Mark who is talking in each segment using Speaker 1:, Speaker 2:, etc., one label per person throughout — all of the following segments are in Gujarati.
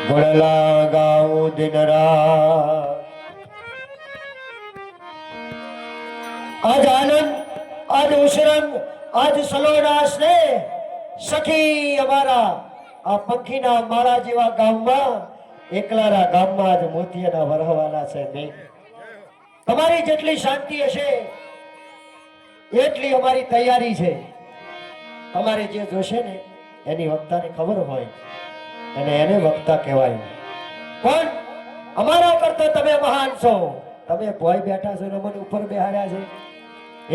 Speaker 1: गुड़ला गाऊं दिन रात। आज आनंद, आज उसरंग, आज सलोना स्नेह सखी અમારા આ પંખીના માળા જેવા ગામમાં એકલારા ગામમાં આજ મોતિયાના વરહવાના છે ને તમારી જેટલી શાંતિ હશે એટલી અમારી તૈયારી છે. તમારે જે જોશે ને એની વક્તાને ખબર હોય અને એને વક્તા કહેવાય. પણ અમારા કરતા તમે મહાન છો. તમે ભોય બેઠા છો ને મને ઉપર બેહાડ્યા છે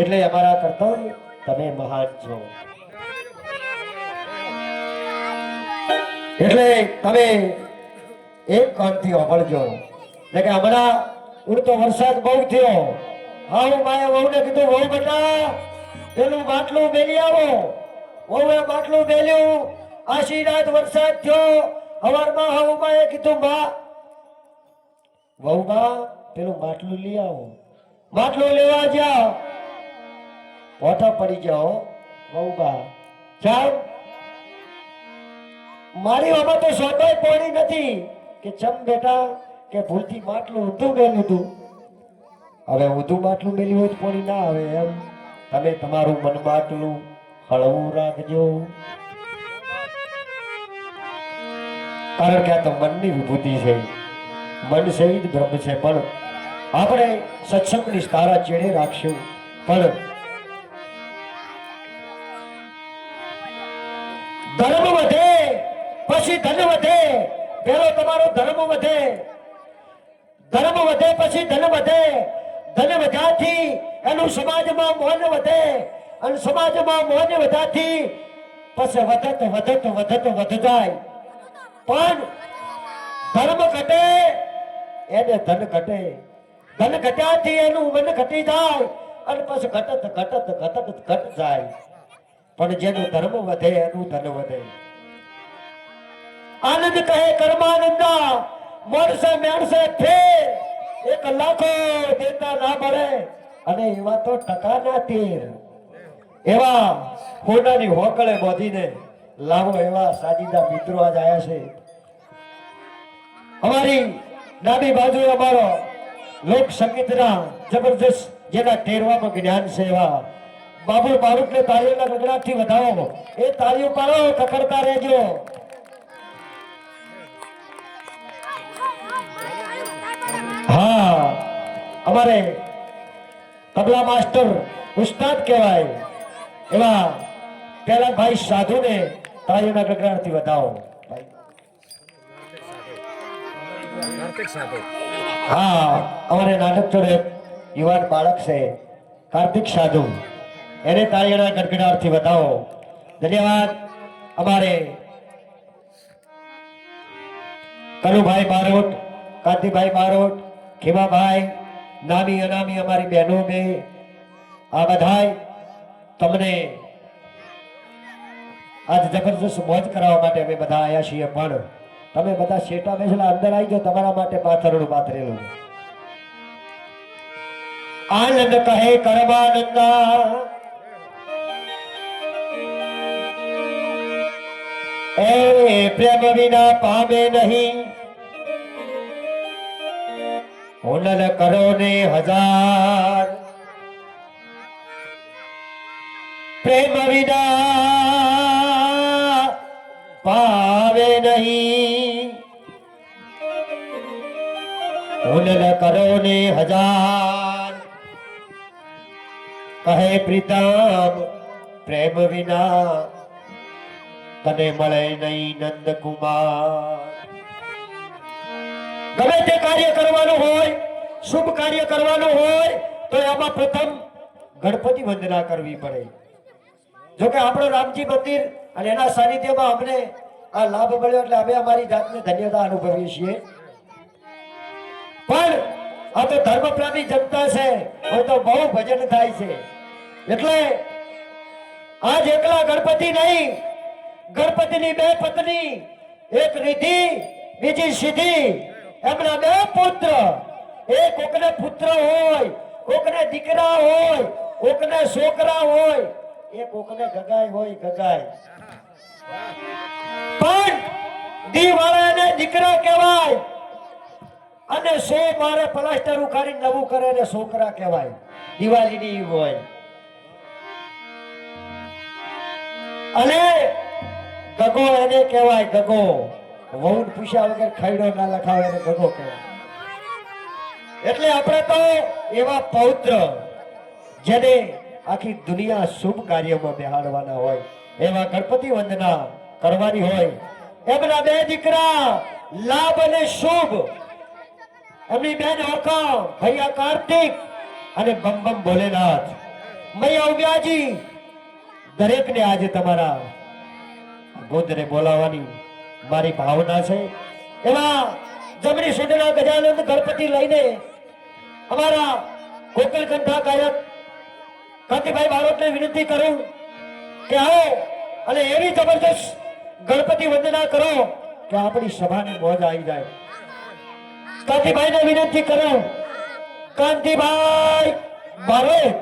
Speaker 1: એટલે અમારા કરતા તમે મહાન છો. એટલે તમે એક કાનથી સાંભળજો કે હમણાં ઉડતો વરસાદ બહુ થયો. હાઉ માયા વહુને કીધું વહુ બેટા પેલું માટલું મેલી આવો. વહુએ માટલું મેલ્યું. આશી રાત વરસાદ થયો. હવારમાં હાઉ માએ કીધું બા વહુ બા પેલું માટલું લઈ આવો. માટલું લેવા જાઓ. પોતા પડી જાઓ વહુ બા જાઓ. મારી આમાં તો સોતાય પડી નથી કે ચમ બેટા કે ભૂલથી માટલું ઊંધું મેલ્યું હતું. હવે ઊંધું માટલું મેલ્યું હોય તો પડી ના આવે એમ તમે તમારું મન માટલું હળવું રાખજો. કારણ કે આ તો મનની વિભૂતિ છે. મન છે જ બ્રહ્મ છે. પણ આપણે સત્સંગની તારા ચેડે રાખશું. પણ ધર્મ વધે પછી ધન વધે. પેલો તમારો ધર્મ વધે. ધર્મ વધે પછી ધન વધે. ધન વધ્યાથી એનું સમાજમાં મોન વધે અને સમાજમાં મોન વધ્યાથી પછી વધત વધત વધત વધજાય. પણ ધર્મ ઘટે એને ધન ઘટે. ધન ઘટ્યાથી એનું મન ઘટી જાય અને પછી ઘટત ઘટત ઘટત ઘટ જાય. પણ જેનું ધર્મ વધે એનું ધન વધે. આનંદ કહે કર્માનંદા મોરસે મેણસે ફેર. એક લાખો દેતા ના મળે અને એવા તો ટકા ના તેર. એવા હોનાની હોકળે બોધીને લાવો એવા સાજીદા મિત્રો આજ આયા છે. અમારી ડાબી બાજુ અમારો લોક સંગીતના જબરજસ્ત જેના ટેરવામાં જ્ઞાન છે એવા બાબુ બાળકને તાળીઓના ગગડાથી વધાવો. એ તાળીઓ પાડો કકડતા રહેજો. હા અમારે તબલા માસ્ટર ઉસ્તાદ કહેવાય એવા પેલા ભાઈ સાધુને તાળીઓના ગગડાથી વધાવો. હા અમારે નાટક જોડે યુવાન બાળક છે કાર્તિક સાધુ એને તાળીઓના ગડગડાટથી વધાવો. ધન્યવાદ. અમારે કનુભાઈ બારોટ, કાંતિભાઈ બારોટ, ખીમાભાઈ, નામી અનામી અમારી બહેનો બે આ બધાય તમને આજ જબરજસ્ત મોજ કરાવવા માટે અમે બધા આવ્યા છીએ. પણ તમે બધા શેટા બેસેલા અંદર આવી જાઓ. તમારા માટે પાથરણું પાથરેલું. આનંદ કહે કર્માનંદા એ પ્રેમ વિના પામે નહીં. હુનર કરો ને હજાર. પ્રેમ વિના પાવે નહીં. હુનર કરો ને હજાર. કહે પ્રીતમ પ્રેમ વિના તને મળે નહીં નંદ કુમાર. ગમે તે કાર્ય કરવાનું હોય, શુભ કાર્ય કરવાનું હોય તો એમાં પ્રથમ ગણપતિ વંદના કરવી પડે. જોકે આપણો રામજી મંદિર અને એના સાનિધ્યમાં અમને આ લાભ મળ્યો એટલે અમે અમારી જાતને ધન્યતા અનુભવીએ છીએ. પણ આ તો ધર્મપ્રેમી જનતા છે. હવે તો બહુ ભજન થાય છે. એટલે આજ એકલા ગણપતિ નહીં, ગણપતિની બે પત્ની, એક રિધિ બીજી સિદ્ધિ, એમના બે પુત્ર. એક કોકને પુત્ર હોય, કોકને દીકરા હોય, કોકને છોકરા હોય, એ કોકને ગગાય હોય ગગાય. દીકરા કહેવાય અને સો મારે પ્લાસ્ટર ઉખાડી નવું કરે ને છોકરા કહેવાય. દિવાળીની ઈવ હોય અને ગગો એને કહેવાય. ગગો વહુ પૂછ્યા વગર ખાઈડો ના લખાવે એને ગગો કહેવાય. એટલે આપણે તો એવા પૌત્ર જેને આખી દુનિયા શુભ કાર્યમાં બેહાડવાના હોય એવા ગણપતિ વંદના કરવાની હોય. એમના બે દીકરા લાભ અને શુભ, એમની બેન ઓળખા ભૈયા કાર્તિક અને બમ બમ ભોલેનાથ, મૈયા ઉમિયાજી, દરેકને આજે તમારા ગોદરે બોલાવવાની મારી ભાવના છે. એવા જમણી સુડના ગજાનંદ ગણપતિ લઈને અમારા ગોકુલકંઠા ગાયક કાંતિભાઈ બારોટને વિનંતી કરું કે આવો અને એવી જબરદસ્ત ગણપતિ વંદના કરો કે આપણી સભાને મોજ આવી જાય. કાંતિભાઈને વિનંતી કરું, કાંતિભાઈ બારોટ